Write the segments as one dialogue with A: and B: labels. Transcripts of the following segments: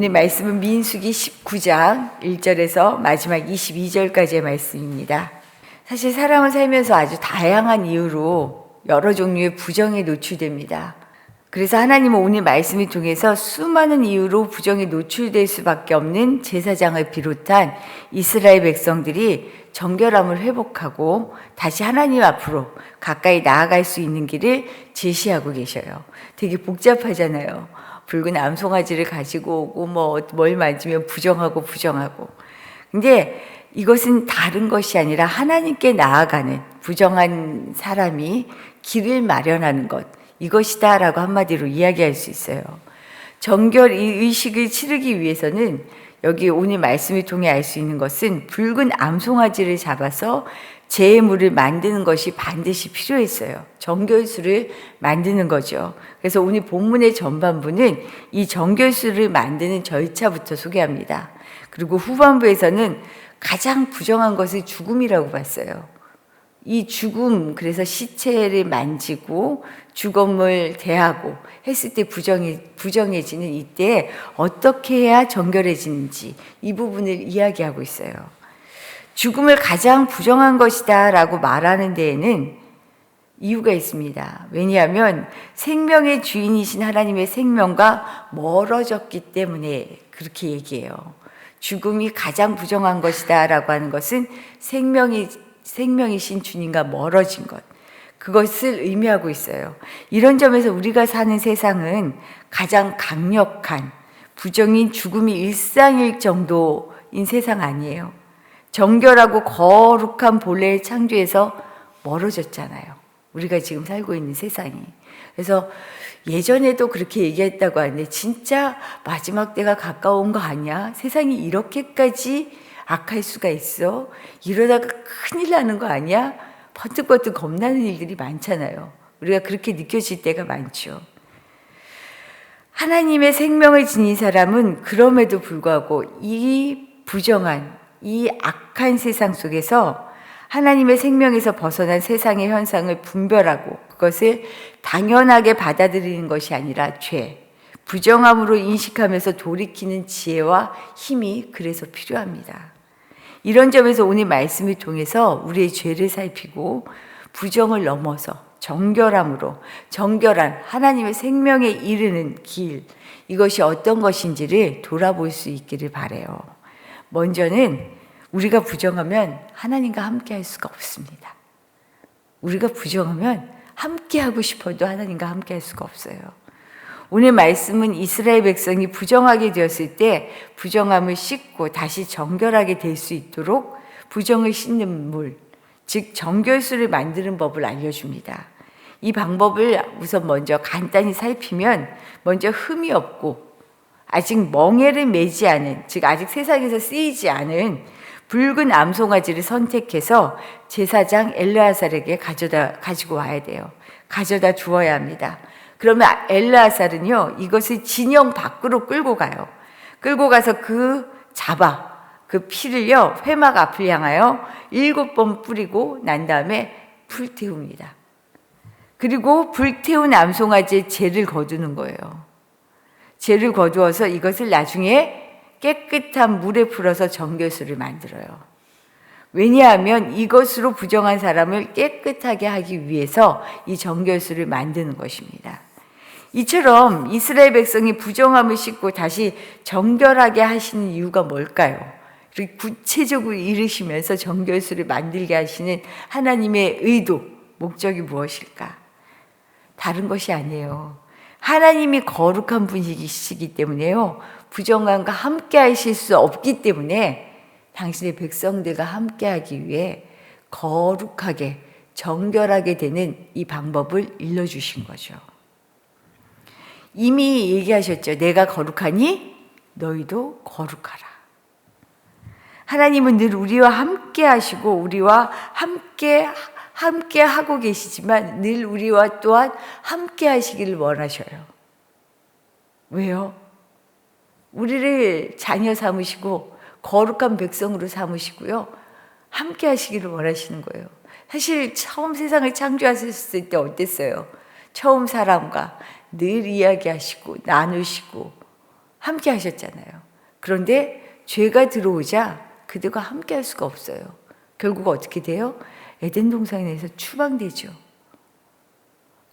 A: 오늘 말씀은 민수기 19장 1절에서 마지막 22절까지의 말씀입니다. 사실 사람은 살면서 아주 다양한 이유로 여러 종류의 부정에 노출됩니다. 그래서 하나님은 오늘 말씀을 통해서 수많은 이유로 부정에 노출될 수밖에 없는 제사장을 비롯한 이스라엘 백성들이 정결함을 회복하고 다시 하나님 앞으로 가까이 나아갈 수 있는 길을 제시하고 계셔요. 되게 복잡하잖아요. 붉은 암송아지를 가지고 오고 뭘 만지면 부정하고. 근데 이것은 다른 것이 아니라 하나님께 나아가는 부정한 사람이 길을 마련하는 것, 이것이다 라고 한마디로 이야기할 수 있어요. 정결 이 의식을 치르기 위해서는 여기 오늘 말씀을 통해 알 수 있는 것은 붉은 암송아지를 잡아서 제물을 만드는 것이 반드시 필요했어요. 정결수를 만드는 거죠. 그래서 오늘 본문의 전반부는 이 정결수를 만드는 절차부터 소개합니다. 그리고 후반부에서는 가장 부정한 것을 죽음이라고 봤어요. 이 죽음, 그래서 시체를 만지고 죽음을 대하고 했을 때 부정해지는 이때 어떻게 해야 정결해지는지 이 부분을 이야기하고 있어요. 죽음을 가장 부정한 것이다 라고 말하는 데에는 이유가 있습니다. 왜냐하면 생명의 주인이신 하나님의 생명과 멀어졌기 때문에 그렇게 얘기해요. 죽음이 가장 부정한 것이다 라고 하는 것은 생명이신 주님과 멀어진 것, 그것을 의미하고 있어요. 이런 점에서 우리가 사는 세상은 가장 강력한 부정인 죽음이 일상일 정도인 세상 아니에요. 정결하고 거룩한 본래의 창조에서 멀어졌잖아요. 우리가 지금 살고 있는 세상이. 그래서 예전에도 그렇게 얘기했다고 하는데 진짜 마지막 때가 가까운 거 아니야? 세상이 이렇게까지 악할 수가 있어? 이러다가 큰일 나는 거 아니야? 번뜩번뜩 겁나는 일들이 많잖아요. 우리가 그렇게 느껴질 때가 많죠. 하나님의 생명을 지닌 사람은 그럼에도 불구하고 이 부정한 이 악한 세상 속에서 하나님의 생명에서 벗어난 세상의 현상을 분별하고 그것을 당연하게 받아들이는 것이 아니라 죄, 부정함으로 인식하면서 돌이키는 지혜와 힘이 그래서 필요합니다. 이런 점에서 오늘 말씀을 통해서 우리의 죄를 살피고 부정을 넘어서 정결함으로 정결한 하나님의 생명에 이르는 길, 이것이 어떤 것인지를 돌아볼 수 있기를 바라요. 먼저는 우리가 부정하면 하나님과 함께 할 수가 없습니다. 우리가 부정하면 함께 하고 싶어도 하나님과 함께 할 수가 없어요. 오늘 말씀은 이스라엘 백성이 부정하게 되었을 때 부정함을 씻고 다시 정결하게 될 수 있도록 부정을 씻는 물, 즉 정결수를 만드는 법을 알려줍니다. 이 방법을 우선 먼저 간단히 살피면 먼저 흠이 없고 아직 멍에를 매지 않은, 즉 아직 세상에서 쓰이지 않은 붉은 암송아지를 선택해서 제사장 엘르아살에게 가지고 와야 돼요. 가져다 주어야 합니다. 그러면 엘르아살은요, 이것을 진영 밖으로 끌고 가요. 끌고 가서 그 피를요, 회막 앞을 향하여 7번 뿌리고 난 다음에 불태웁니다. 그리고 불태운 암송아지의 죄를 거두는 거예요. 죄를 거두어서 이것을 나중에 깨끗한 물에 풀어서 정결수를 만들어요. 왜냐하면 이것으로 부정한 사람을 깨끗하게 하기 위해서 이 정결수를 만드는 것입니다. 이처럼 이스라엘 백성이 부정함을 씻고 다시 정결하게 하시는 이유가 뭘까요? 이렇게 구체적으로 이르시면서 정결수를 만들게 하시는 하나님의 의도, 목적이 무엇일까? 다른 것이 아니에요. 하나님이 거룩한 분이시기 때문에요. 부정함과 함께 하실 수 없기 때문에 당신의 백성들과 함께 하기 위해 거룩하게 정결하게 되는 이 방법을 일러주신 거죠. 이미 얘기하셨죠. 내가 거룩하니 너희도 거룩하라. 하나님은 늘 우리와 함께 하시고 우리와 함께 하고 계시지만 늘 우리와 또한 함께 하시기를 원하셔요. 왜요? 우리를 자녀 삼으시고 거룩한 백성으로 삼으시고요. 함께 하시기를 원하시는 거예요. 사실 처음 세상을 창조하셨을 때 어땠어요? 처음 사람과 늘 이야기하시고 나누시고 함께 하셨잖아요. 그런데 죄가 들어오자 그들과 함께 할 수가 없어요. 결국 어떻게 돼요? 에덴 동산에서 추방되죠.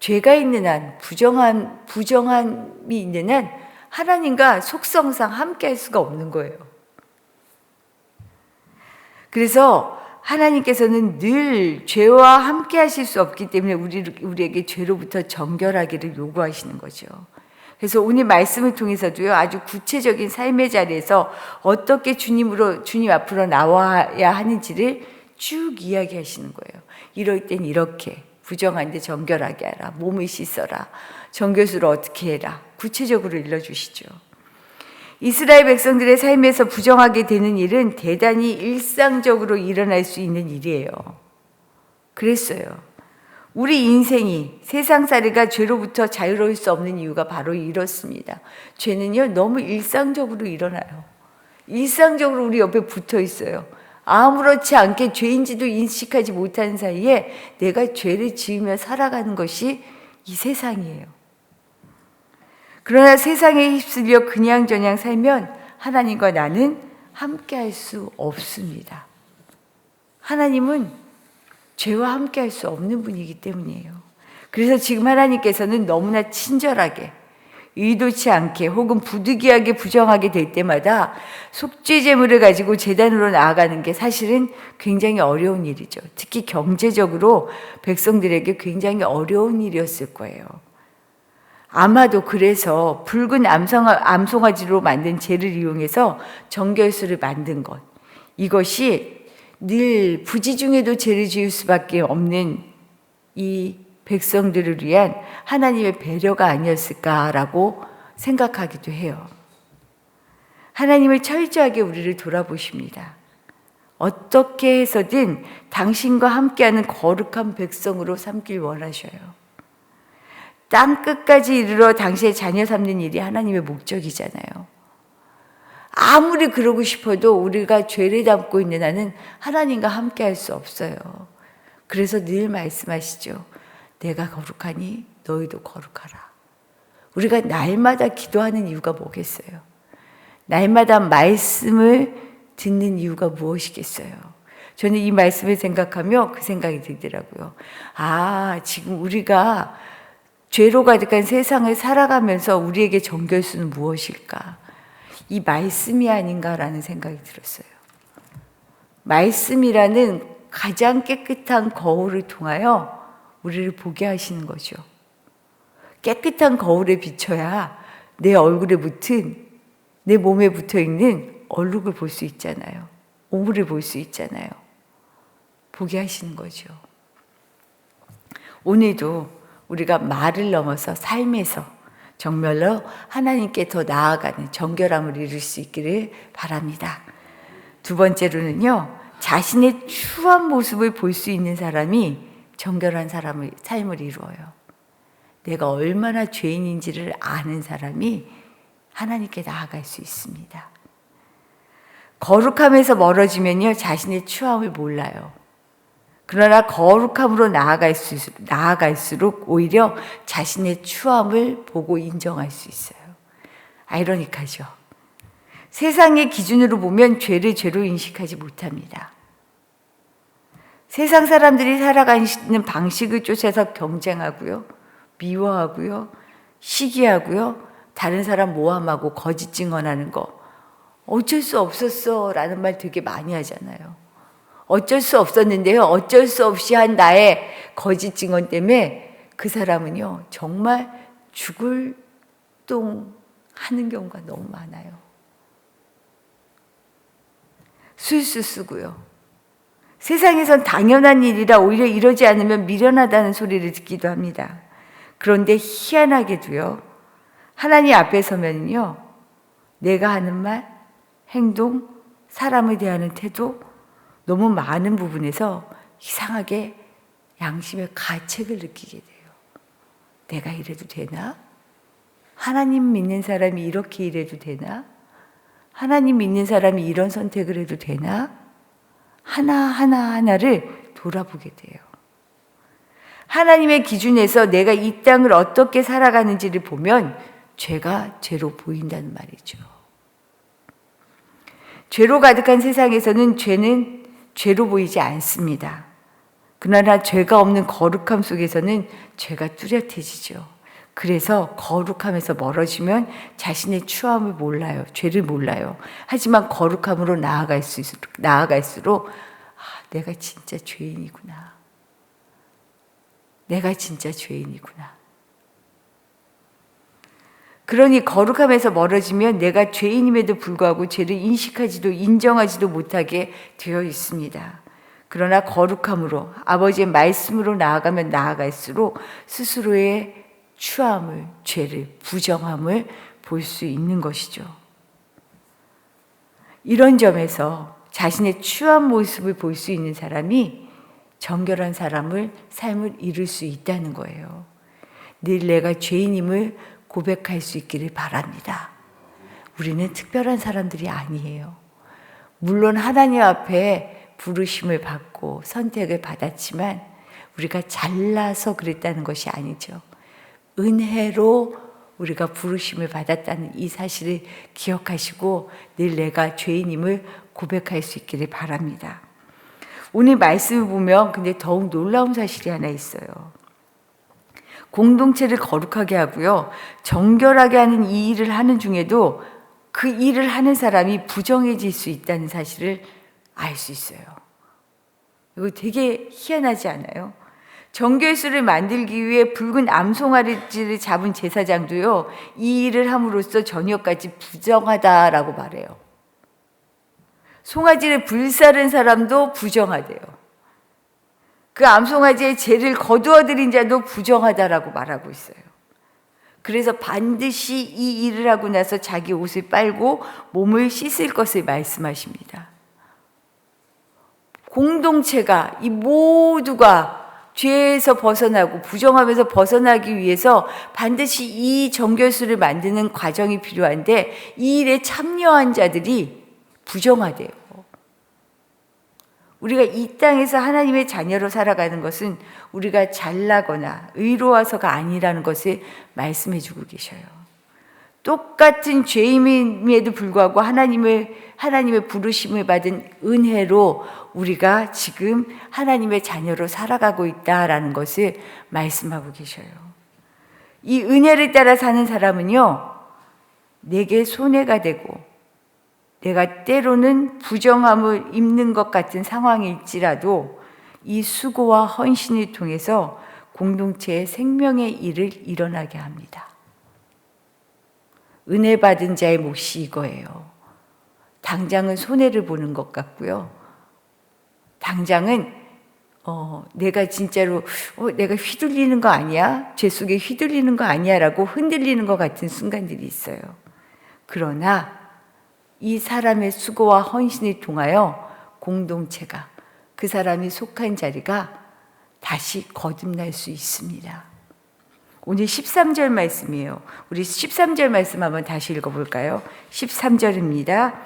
A: 죄가 있는 한, 부정함이 있는 한 하나님과 속성상 함께 할 수가 없는 거예요. 그래서 하나님께서는 늘 죄와 함께 하실 수 없기 때문에 우리에게 죄로부터 정결하기를 요구하시는 거죠. 그래서 오늘 말씀을 통해서도요, 아주 구체적인 삶의 자리에서 어떻게 주님 앞으로 나와야 하는지를 쭉 이야기하시는 거예요. 이럴 땐 이렇게, 부정한데 정결하게 하라, 몸을 씻어라, 정결수를 어떻게 해라, 구체적으로 일러주시죠. 이스라엘 백성들의 삶에서 부정하게 되는 일은 대단히 일상적으로 일어날 수 있는 일이에요. 그랬어요. 우리 인생이 세상살이가 죄로부터 자유로울 수 없는 이유가 바로 이렇습니다. 죄는요, 너무 일상적으로 일어나요. 일상적으로 우리 옆에 붙어 있어요. 아무렇지 않게 죄인지도 인식하지 못하는 사이에 내가 죄를 지으며 살아가는 것이 이 세상이에요. 그러나 세상에 휩쓸려 그냥저냥 살면 하나님과 나는 함께 할 수 없습니다. 하나님은 죄와 함께 할 수 없는 분이기 때문이에요. 그래서 지금 하나님께서는 너무나 친절하게, 의도치 않게 혹은 부득이하게 부정하게 될 때마다 속죄 제물을 가지고 제단으로 나아가는 게 사실은 굉장히 어려운 일이죠. 특히 경제적으로 백성들에게 굉장히 어려운 일이었을 거예요. 아마도 그래서 붉은 암송아지로 만든 재를 이용해서 정결수를 만든 것, 이것이 늘 부지 중에도 죄를 지을 수밖에 없는 이 백성들을 위한 하나님의 배려가 아니었을까라고 생각하기도 해요. 하나님을 철저하게 우리를 돌아보십니다. 어떻게 해서든 당신과 함께하는 거룩한 백성으로 삼길 원하셔요. 땅 끝까지 이르러 당신의 자녀 삼는 일이 하나님의 목적이잖아요. 아무리 그러고 싶어도 우리가 죄를 담고 있는 한은 하나님과 함께 할 수 없어요. 그래서 늘 말씀하시죠. 내가 거룩하니 너희도 거룩하라. 우리가 날마다 기도하는 이유가 뭐겠어요? 날마다 말씀을 듣는 이유가 무엇이겠어요? 저는 이 말씀을 생각하며 그 생각이 들더라고요. 지금 우리가 죄로 가득한 세상을 살아가면서 우리에게 정결수는 무엇일까? 이 말씀이 아닌가라는 생각이 들었어요. 말씀이라는 가장 깨끗한 거울을 통하여 우리를 보게 하시는 거죠. 깨끗한 거울에 비춰야 내 얼굴에 붙은, 내 몸에 붙어 있는 얼룩을 볼 수 있잖아요. 오물을 볼 수 있잖아요. 보게 하시는 거죠. 오늘도 우리가 말을 넘어서 삶에서 정말로 하나님께 더 나아가는 정결함을 이룰 수 있기를 바랍니다. 두 번째로는요, 자신의 추한 모습을 볼 수 있는 사람이 정결한 삶을 이루어요. 내가 얼마나 죄인인지를 아는 사람이 하나님께 나아갈 수 있습니다. 거룩함에서 멀어지면요, 자신의 추함을 몰라요. 그러나 거룩함으로 나아갈수록 오히려 자신의 추함을 보고 인정할 수 있어요. 아이러니하죠. 세상의 기준으로 보면 죄를 죄로 인식하지 못합니다. 세상 사람들이 살아가는 방식을 쫓아서 경쟁하고요, 미워하고요, 시기하고요, 다른 사람 모함하고 거짓 증언하는 거, 어쩔 수 없었어 라는 말 되게 많이 하잖아요. 어쩔 수 없었는데요, 어쩔 수 없이 한 나의 거짓 증언 때문에 그 사람은요, 정말 죽을 똥 하는 경우가 너무 많아요. 술수 쓰고요. 세상에선 당연한 일이라 오히려 이러지 않으면 미련하다는 소리를 듣기도 합니다. 그런데 희한하게도요, 하나님 앞에 서면요, 내가 하는 말, 행동, 사람에 대한 태도, 너무 많은 부분에서 이상하게 양심의 가책을 느끼게 돼요. 내가 이래도 되나? 하나님 믿는 사람이 이렇게 이래도 되나? 하나님 믿는 사람이 이런 선택을 해도 되나? 하나를 돌아보게 돼요. 하나님의 기준에서 내가 이 땅을 어떻게 살아가는지를 보면 죄가 죄로 보인다는 말이죠. 죄로 가득한 세상에서는 죄는 죄로 보이지 않습니다. 그러나 죄가 없는 거룩함 속에서는 죄가 뚜렷해지죠. 그래서 거룩함에서 멀어지면 자신의 추함을 몰라요. 죄를 몰라요. 하지만 거룩함으로 나아갈수록 내가 진짜 죄인이구나. 내가 진짜 죄인이구나. 그러니 거룩함에서 멀어지면 내가 죄인임에도 불구하고 죄를 인식하지도 인정하지도 못하게 되어 있습니다. 그러나 거룩함으로 아버지의 말씀으로 나아가면 나아갈수록 스스로의 추함을, 죄를, 부정함을 볼 수 있는 것이죠. 이런 점에서 자신의 추한 모습을 볼 수 있는 사람이 정결한 삶을 이룰 수 있다는 거예요. 늘 내가 죄인임을 고백할 수 있기를 바랍니다. 우리는 특별한 사람들이 아니에요. 물론 하나님 앞에 부르심을 받고 선택을 받았지만 우리가 잘나서 그랬다는 것이 아니죠. 은혜로 우리가 부르심을 받았다는 이 사실을 기억하시고 늘 내가 죄인임을 고백할 수 있기를 바랍니다. 오늘 말씀을 보면 근데 더욱 놀라운 사실이 하나 있어요. 공동체를 거룩하게 하고요, 정결하게 하는 이 일을 하는 중에도 그 일을 하는 사람이 부정해질 수 있다는 사실을 알 수 있어요. 이거 되게 희한하지 않아요? 정결수를 만들기 위해 붉은 암송아지를 잡은 제사장도요, 이 일을 함으로써 저녁까지 부정하다라고 말해요. 송아지를 불사른 사람도 부정하대요. 그 암송아지의 죄를 거두어들인 자도 부정하다라고 말하고 있어요. 그래서 반드시 이 일을 하고 나서 자기 옷을 빨고 몸을 씻을 것을 말씀하십니다. 공동체가 이 모두가 죄에서 벗어나고 부정함에서 벗어나기 위해서 반드시 이 정결수를 만드는 과정이 필요한데 이 일에 참여한 자들이 부정하대요. 우리가 이 땅에서 하나님의 자녀로 살아가는 것은 우리가 잘나거나 의로워서가 아니라는 것을 말씀해 주고 계셔요. 똑같은 죄임에도 불구하고 하나님의 부르심을 받은 은혜로 우리가 지금 하나님의 자녀로 살아가고 있다라는 것을 말씀하고 계셔요. 이 은혜를 따라 사는 사람은요, 내게 손해가 되고 내가 때로는 부정함을 입는 것 같은 상황일지라도 이 수고와 헌신을 통해서 공동체의 생명의 일을 일어나게 합니다. 은혜 받은 자의 몫이 이거예요. 당장은 손해를 보는 것 같고요. 당장은 내가 진짜로 내가 휘둘리는 거 아니야? 죄 속에 휘둘리는 거 아니야? 라고 흔들리는 것 같은 순간들이 있어요. 그러나 이 사람의 수고와 헌신을 통하여 공동체가 그 사람이 속한 자리가 다시 거듭날 수 있습니다. 오늘 13절 말씀이에요. 우리 13절 말씀 한번 다시 읽어볼까요? 13절입니다.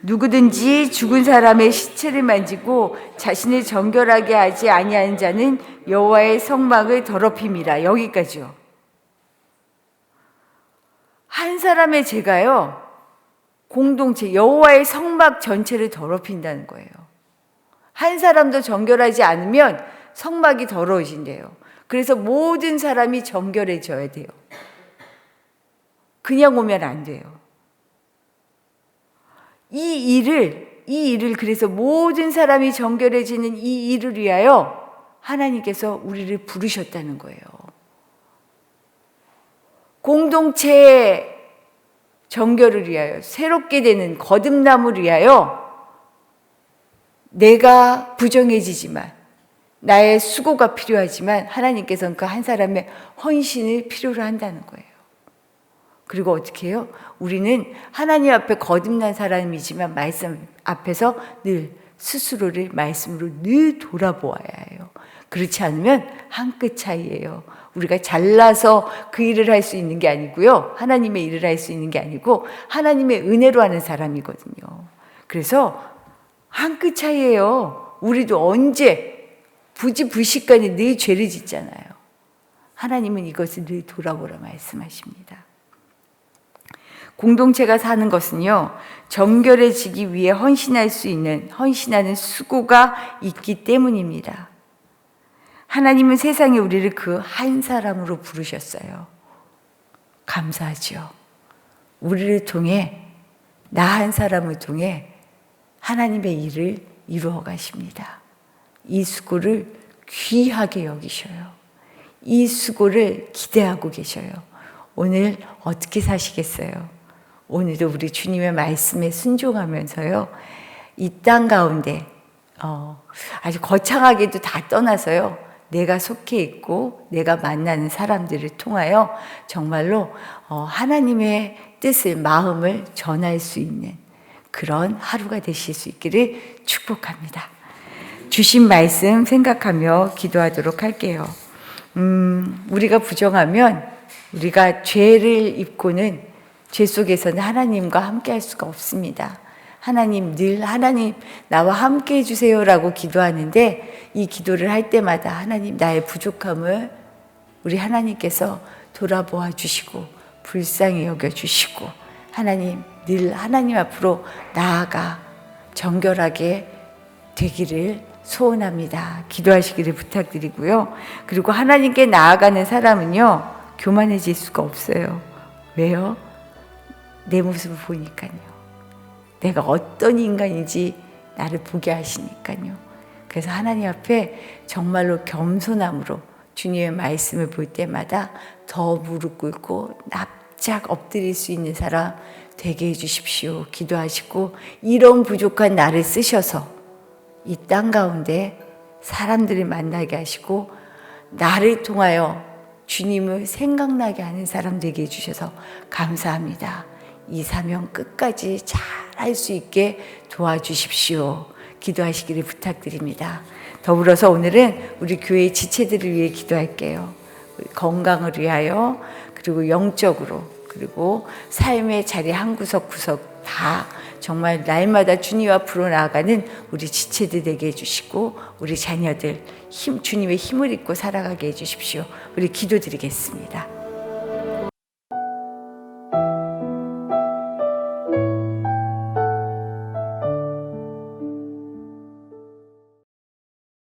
A: 누구든지 죽은 사람의 시체를 만지고 자신을 정결하게 하지 아니하는 자는 여호와의 성막을 더럽힙니다. 여기까지요. 한 사람의 죄가요, 공동체 여호와의 성막 전체를 더럽힌다는 거예요. 한 사람도 정결하지 않으면 성막이 더러워진대요. 그래서 모든 사람이 정결해져야 돼요. 그냥 오면 안 돼요. 이 일을 그래서 모든 사람이 정결해지는 이 일을 위하여 하나님께서 우리를 부르셨다는 거예요. 공동체의 정결을 위하여, 새롭게 되는 거듭남을 위하여 내가 부정해지지만 나의 수고가 필요하지만 하나님께서는 그 한 사람의 헌신을 필요로 한다는 거예요. 그리고 어떻게 해요? 우리는 하나님 앞에 거듭난 사람이지만 말씀 앞에서 늘 스스로를 말씀으로 늘 돌아보아야 해요. 그렇지 않으면 한 끗 차이예요. 우리가 잘나서 그 일을 할 수 있는 게 아니고요. 하나님의 일을 할 수 있는 게 아니고 하나님의 은혜로 하는 사람이거든요. 그래서 한 끗 차이예요. 우리도 언제 부지불식간에 늘 죄를 짓잖아요. 하나님은 이것을 늘 돌아보라 말씀하십니다. 공동체가 사는 것은요, 정결해지기 위해 헌신하는 수고가 있기 때문입니다. 하나님은 세상에 우리를 그 한 사람으로 부르셨어요. 감사하죠. 우리를 통해, 나 한 사람을 통해 하나님의 일을 이루어 가십니다. 이 수고를 귀하게 여기셔요. 이 수고를 기대하고 계셔요. 오늘 어떻게 사시겠어요? 오늘도 우리 주님의 말씀에 순종하면서요, 이 땅 가운데 아주 거창하게도 다 떠나서요, 내가 속해 있고 내가 만나는 사람들을 통하여 정말로 하나님의 뜻을, 마음을 전할 수 있는 그런 하루가 되실 수 있기를 축복합니다. 주신 말씀 생각하며 기도하도록 할게요. 우리가 부정하면, 우리가 죄를 입고는 죄 속에서는 하나님과 함께 할 수가 없습니다. 하나님, 늘 하나님 나와 함께 해주세요라고 기도하는데, 이 기도를 할 때마다 하나님, 나의 부족함을 우리 하나님께서 돌아보아 주시고 불쌍히 여겨주시고, 하나님, 늘 하나님 앞으로 나아가 정결하게 되기를 소원합니다. 기도하시기를 부탁드리고요. 그리고 하나님께 나아가는 사람은요, 교만해질 수가 없어요. 왜요? 내 모습을 보니까요. 내가 어떤 인간인지 나를 보게 하시니까요. 그래서 하나님 앞에 정말로 겸손함으로 주님의 말씀을 볼 때마다 더 무릎 꿇고 납작 엎드릴 수 있는 사람 되게 해주십시오. 기도하시고, 이런 부족한 나를 쓰셔서 이 땅 가운데 사람들을 만나게 하시고, 나를 통하여 주님을 생각나게 하는 사람 되게 해주셔서 감사합니다. 이 사명 끝까지 잘 할 수 있게 도와주십시오. 기도하시기를 부탁드립니다. 더불어서 오늘은 우리 교회 지체들을 위해 기도할게요. 건강을 위하여, 그리고 영적으로, 그리고 삶의 자리 한 구석구석 다 정말 날마다 주님 앞으로 나아가는 우리 지체들 되게 해주시고, 우리 자녀들 주님의 힘을 입고 살아가게 해주십시오. 우리 기도드리겠습니다.